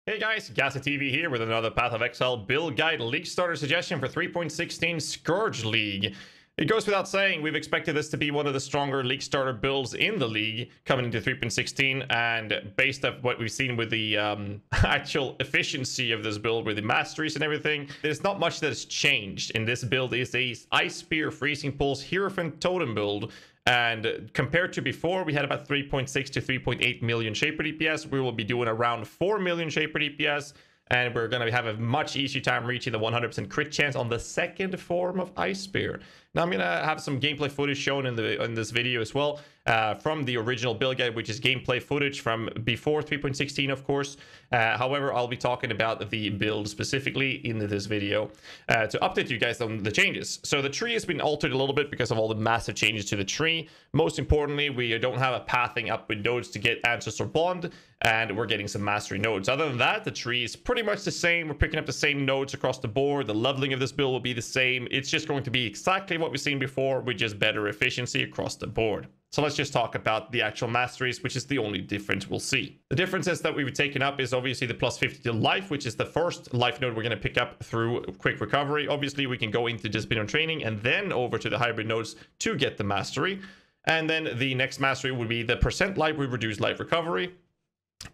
Hey guys, GHAZZY TV here with another Path of Exile build guide league starter suggestion for 3.16 Scourge League. It goes without saying, we've expected this to be one of the stronger league starter builds in the league coming into 3.16, and based on what we've seen with the actual efficiency of this build with the masteries and everything, there's not much that has changed in this build. It's a Ice Spear, Freezing Pulse, Hierophant Totem build. And compared to before, we had about 3.6 to 3.8 million Shaper DPS. We will be doing around 4 million Shaper DPS. And we're going to have a much easier time reaching the 100% crit chance on the second form of Ice Spear. Now, I'm going to have some gameplay footage shown in this video as well from the original build guide, which is gameplay footage from before 3.16, of course. However, I'll be talking about the build specifically in this video to update you guys on the changes. So the tree has been altered a little bit because of all the massive changes to the tree. Most importantly, we don't have a pathing up with nodes to get Ancestral Bond, and we're getting some mastery nodes. Other than that, the tree is pretty much the same. We're picking up the same nodes across the board. The leveling of this build will be the same. It's just going to be exactly what we've seen before with just better efficiency across the board. So let's just talk about the actual masteries, which is the only difference we'll see. The differences that we've taken up is obviously the plus 50 to life, which is the first life node we're going to pick up through quick recovery. Obviously, we can go into Discipline training and then over to the hybrid nodes to get the mastery. And then the next mastery would be the percent life we reduce life recovery.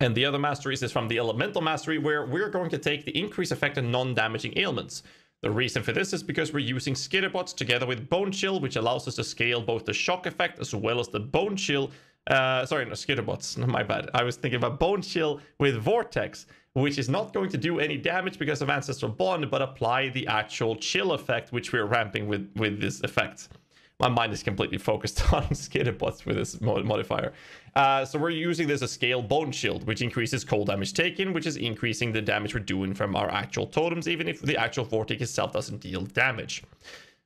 And the other masteries is from the elemental mastery, where we're going to take the increase effect on non-damaging ailments. The reason for this is because we're using Skitterbots together with Bone Chill, which allows us to scale both the shock effect as well as the Bone Chill. Sorry, no, Skitterbots, my bad. I was thinking about Bone Chill with Vortex, which is not going to do any damage because of Ancestral Bond, but apply the actual chill effect, which we're ramping with this effect. My mind is completely focused on Skitterbots with this modifier. So we're using this as scale Bone Shield, which increases cold damage taken, which is increasing the damage we're doing from our actual totems, even if the actual Vortex itself doesn't deal damage.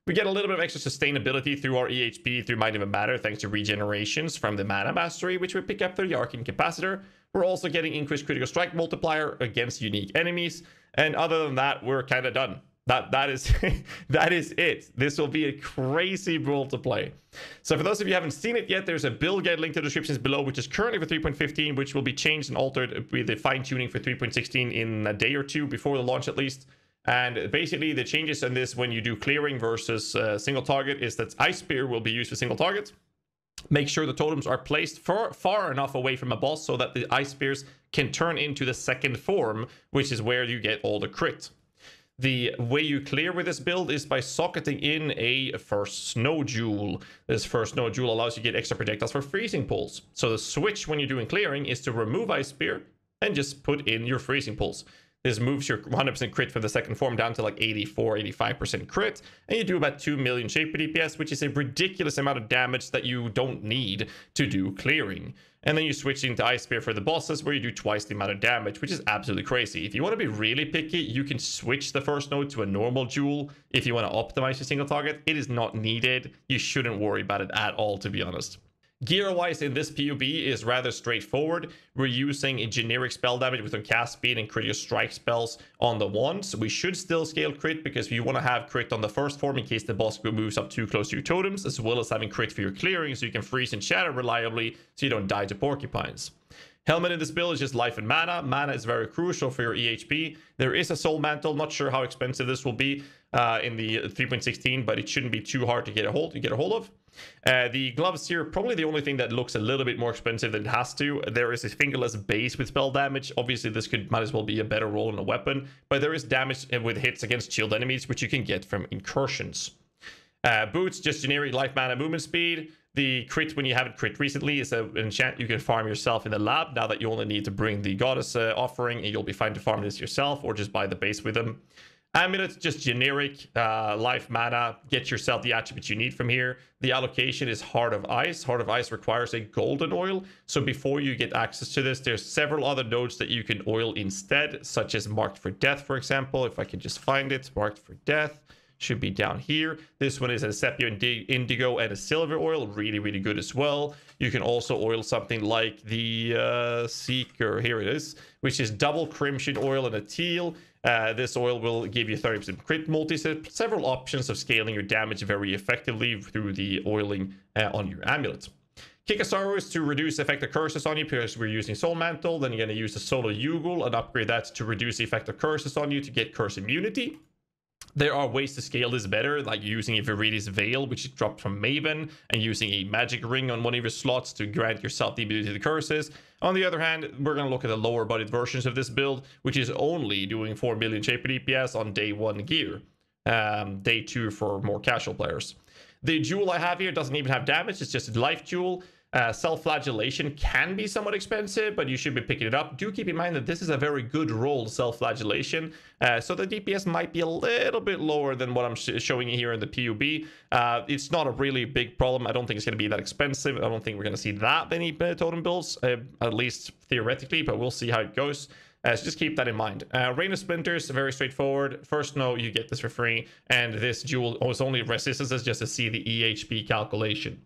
We get a little bit of extra sustainability through our EHP through Might Even Matter, thanks to regenerations from the Mana Mastery, which we pick up through the Arcane Capacitor. We're also getting increased critical strike multiplier against unique enemies. And other than that, we're kind of done. That is that is it. This will be a crazy build to play. So for those of you who haven't seen it yet, there's a build guide linked to the descriptions below, which is currently for 3.15, which will be changed and altered with the fine-tuning for 3.16 in a day or two before the launch at least. And basically the changes on this when you do clearing versus single target is that Ice Spear will be used for single targets. Make sure the totems are placed far enough away from a boss so that the Ice Spears can turn into the second form, which is where you get all the crit. The way you clear with this build is by socketing in a first snow jewel. This first snow jewel allows you to get extra projectiles for freezing pulse. So the switch when you're doing clearing is to remove Ice Spear and just put in your freezing pulse. This moves your 100% crit for the second form down to like 84-85% crit, and you do about 2 million Shaper DPS, which is a ridiculous amount of damage that you don't need to do clearing. And then you switch into Ice Spear for the bosses, where you do twice the amount of damage, which is absolutely crazy. If you want to be really picky, you can switch the first node to a normal jewel if you want to optimize your single target. It is not needed. You shouldn't worry about it at all, to be honest. Gear-wise in this PUB is rather straightforward. We're using a generic spell damage with our cast speed and critical strike spells on the wands. We should still scale crit because you want to have crit on the first form in case the boss moves up too close to your totems, as well as having crit for your clearing so you can freeze and shatter reliably so you don't die to porcupines. Helmet in this build is just life and mana. Mana is very crucial for your EHP. There is a soul mantle. Not sure how expensive this will be in the 3.16, but it shouldn't be too hard to get a hold of. The gloves here, probably the only thing that looks a little bit more expensive than it has to. There is a fingerless base with spell damage. Obviously, this might as well be a better roll in a weapon, but there is damage with hits against shield enemies, which you can get from incursions. Boots, just generic life, mana, movement speed. The crit, when you haven't crit recently, is an enchant you can farm yourself in the lab. Now that you only need to bring the goddess offering, and you'll be fine to farm this yourself or just buy the base with them. Amulet, just generic life, mana. Get yourself the attributes you need from here. The allocation is Heart of Ice. Heart of Ice requires a golden oil. So before you get access to this, there's several other nodes that you can oil instead, such as Marked for Death, for example. If I can just find it, Marked for Death. Should be down here. This one is a Sepia Indigo and a Silver oil. Really, really good as well. You can also oil something like the Seeker. Here it is, which is double Crimson oil and a teal. This oil will give you 30% crit multi. So several options of scaling your damage very effectively through the oiling on your amulet. Kikasaru is to reduce effect of curses on you because we're using Soul Mantle. Then you're going to use the Solo Yugul and upgrade that to reduce the effect of curses on you to get curse immunity. There are ways to scale this better, like using a Viridius Veil, which is dropped from Maven, and using a magic ring on one of your slots to grant yourself the ability to the curses. On the other hand, we're going to look at the lower budget versions of this build, which is only doing 4 million Shaper DPS on day 1 gear. Day 2 for more casual players. The jewel I have here doesn't even have damage, it's just a life jewel. Self-flagellation can be somewhat expensive, but you should be picking it up. Do keep in mind that this is a very good roll, self-flagellation, so the DPS might be a little bit lower than what I'm showing you here in the PUB. It's not a really big problem. I don't think it's going to be that expensive. I don't think we're going to see that many totem builds, at least theoretically, but we'll see how it goes. So just keep that in mind. Rain of Splinters, very straightforward. First, no, you get this for free, and this jewel was only resistances just to see the EHP calculation.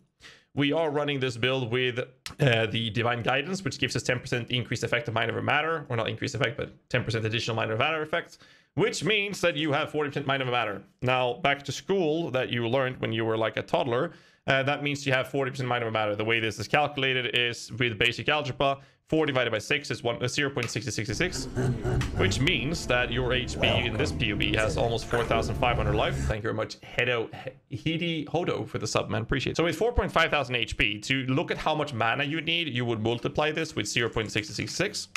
We are running this build with the Divine Guidance, which gives us 10% increased effect of Mind Over Matter. Or not increased effect, but 10% additional Mind Over Matter effect, which means that you have 40% Mind Over Matter. Now, back to school that you learned when you were like a toddler, that means you have 40% Mind Over Matter. The way this is calculated is with basic algebra. 4 divided by 6 is 0.6066, which means that your HP in this PUB has almost 4,500 life. Thank you very much, Hidi Hodo, for the sub, man. Appreciate it. So with 4,500 HP, to look at how much mana you need, you would multiply this with 0.6066.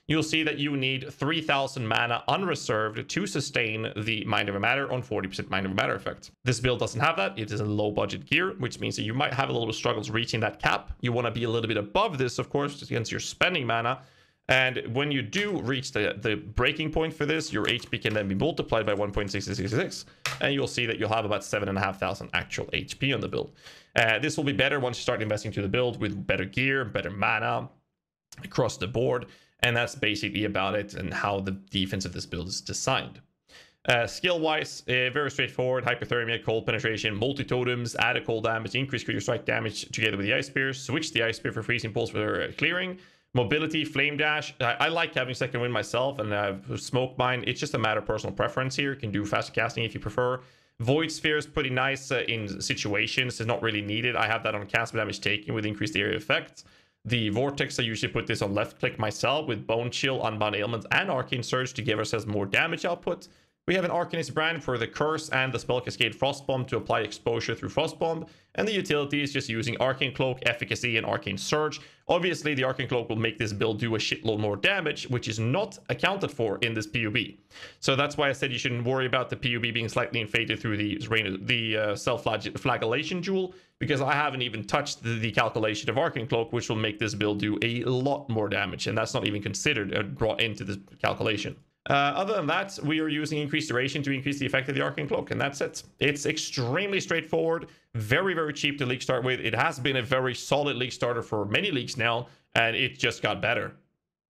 You'll see that you need 3,000 mana unreserved to sustain the Mind Over Matter on 40% Mind Over Matter effect. This build doesn't have that. It is a low budget gear, which means that you might have a little bit of struggles reaching that cap. You want to be a little bit above this, of course, just against your spending mana. And when you do reach the breaking point for this, your HP can then be multiplied by 1.6666, and you'll see that you'll have about 7,500 actual HP on the build. This will be better once you start investing to the build with better gear, better mana across the board. And that's basically about it and how the defense of this build is designed. Skill-wise, very straightforward. Hypothermia, cold penetration, multi-totems, add a cold damage, increase critical strike damage together with the Ice Spear, switch the Ice Spear for freezing pulse for clearing, mobility, flame dash. I like having second wind myself, and smoke mine. It's just a matter of personal preference here. You can do faster casting if you prefer. Void Sphere is pretty nice in situations. It's not really needed. I have that on cast damage taken with increased area effect. The Vortex, I usually put this on left click myself with Bone Chill, Unbound Ailment, and Arcane Surge to give ourselves more damage output. We have an Arcanist brand for the Curse and the Spell Cascade Frostbomb to apply exposure through Frostbomb. And the utility is just using Arcane Cloak, Efficacy, and Arcane Surge. Obviously, the Arcane Cloak will make this build do a shitload more damage, which is not accounted for in this PUB. So that's why I said you shouldn't worry about the PUB being slightly inflated through the self-flagellation jewel, because I haven't even touched the calculation of Arcane Cloak, which will make this build do a lot more damage, and that's not even considered brought into this calculation. Other than that, we are using increased duration to increase the effect of the Arcane Cloak, and that's it. It's extremely straightforward, very, very cheap to league start with. It has been a very solid league starter for many leagues now, and it just got better.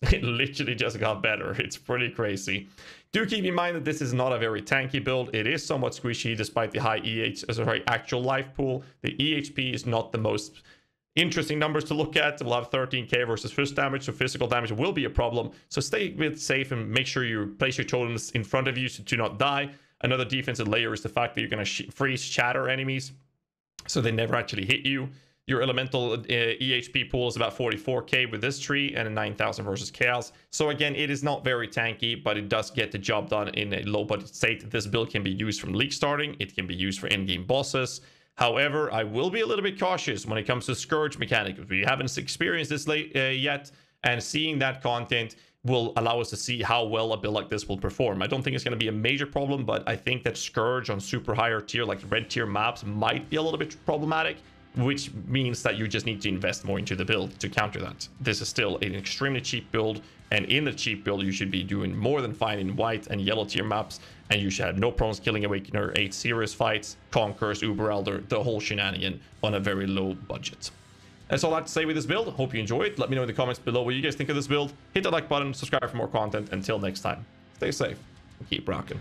It literally just got better. It's pretty crazy. Do keep in mind that this is not a very tanky build. It is somewhat squishy despite the high actual life pool. The EHP is not the most interesting numbers to look at. We'll have 13k versus fist damage, so physical damage will be a problem. So stay a bit safe and make sure you place your totems in front of you so to not die. Another defensive layer is the fact that you're going to freeze shatter enemies so they never actually hit you. Your elemental EHP pool is about 44k with this tree and a 9,000 versus chaos. So again, it is not very tanky, but it does get the job done in a low budget state. This build can be used from league starting. It can be used for in-game bosses. However, I will be a little bit cautious when it comes to Scourge mechanic. We haven't experienced this yet, and seeing that content will allow us to see how well a build like this will perform. I don't think it's going to be a major problem, but I think that Scourge on super higher tier, like red tier maps, might be a little bit problematic, which means that you just need to invest more into the build to counter that. This is still an extremely cheap build, and in the cheap build, you should be doing more than fine in white and yellow tier maps, and you should have no problems killing Awakener, 8 serious fights, Conquerors, Uber Elder, the whole shenanigan on a very low budget. That's all I have to say with this build. Hope you enjoyed. Let me know in the comments below what you guys think of this build. Hit the like button, subscribe for more content. Until next time, stay safe and keep rocking.